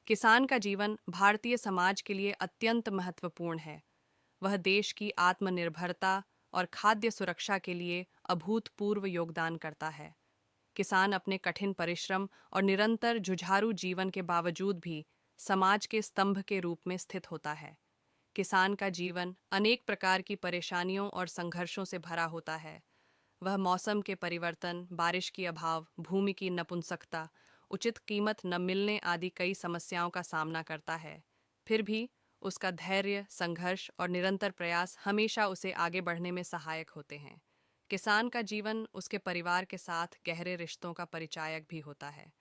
किसान का जीवन भारतीय समाज के लिए अत्यंत महत्वपूर्ण है। वह देश की आत्मनिर्भरता और खाद्य सुरक्षा के लिए अभूतपूर्व योगदान करता है। किसान अपने कठिन परिश्रम और निरंतर जुझारू जीवन के बावजूद भी समाज के स्तंभ के रूप में स्थित होता है। किसान का जीवन अनेक प्रकार की परेशानियों और संघर्षों से भरा होता है। वह मौसम के परिवर्तन, बारिश की अभाव, भूमि की नपुंसकता, उचित कीमत न मिलने आदि कई समस्याओं का सामना करता है। फिर भी उसका धैर्य, संघर्ष और निरंतर प्रयास हमेशा उसे आगे बढ़ने में सहायक होते हैं। किसान का जीवन उसके परिवार के साथ गहरे रिश्तों का परिचायक भी होता है।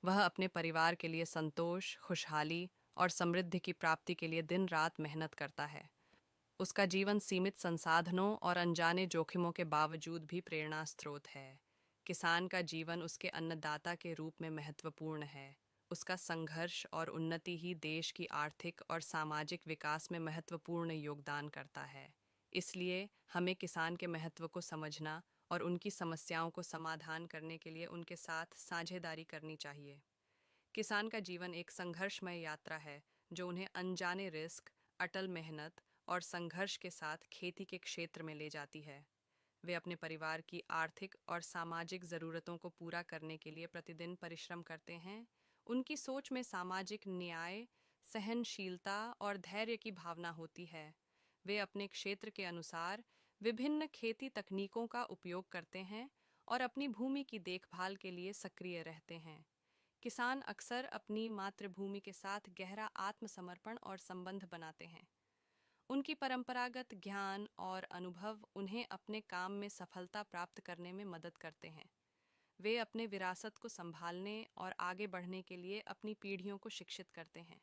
वह अपने परिवार के लिए संतोष, खुशहाली और समृद्धि की प्राप्ति के लिए दिन रात मेहनत करता है। उसका जीवन सीमित संसाधनों और अनजाने जोखिमों के बावजूद भी प्रेरणा स्रोत है। किसान का जीवन उसके अन्नदाता के रूप में महत्वपूर्ण है। उसका संघर्ष और उन्नति ही देश की आर्थिक और सामाजिक विकास में महत्वपूर्ण योगदान करता है। इसलिए हमें किसान के महत्व को समझना और उनकी समस्याओं को समाधान करने के लिए उनके साथ साझेदारी करनी चाहिए। किसान का जीवन एक संघर्षमय यात्रा है जो उन्हें अनजाने रिस्क, अटल मेहनत और संघर्ष के साथ खेती के क्षेत्र में ले जाती है। वे अपने परिवार की आर्थिक और सामाजिक ज़रूरतों को पूरा करने के लिए प्रतिदिन परिश्रम करते हैं। उनकी सोच में सामाजिक न्याय, सहनशीलता और धैर्य की भावना होती है। वे अपने क्षेत्र के अनुसार विभिन्न खेती तकनीकों का उपयोग करते हैं और अपनी भूमि की देखभाल के लिए सक्रिय रहते हैं। किसान अक्सर अपनी मातृभूमि के साथ गहरा आत्मसमर्पण और संबंध बनाते हैं। उनकी परंपरागत ज्ञान और अनुभव उन्हें अपने काम में सफलता प्राप्त करने में मदद करते हैं। वे अपने विरासत को संभालने और आगे बढ़ने के लिए अपनी पीढ़ियों को शिक्षित करते हैं।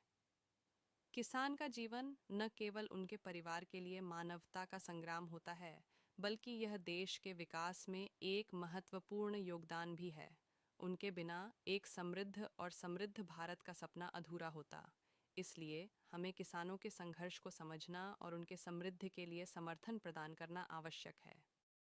किसान का जीवन न केवल उनके परिवार के लिए मानवता का संग्राम होता है, बल्कि यह देश के विकास में एक महत्वपूर्ण योगदान भी है। उनके बिना एक समृद्ध और समृद्ध भारत का सपना अधूरा होता। इसलिए हमें किसानों के संघर्ष को समझना और उनके समृद्धि के लिए समर्थन प्रदान करना आवश्यक है।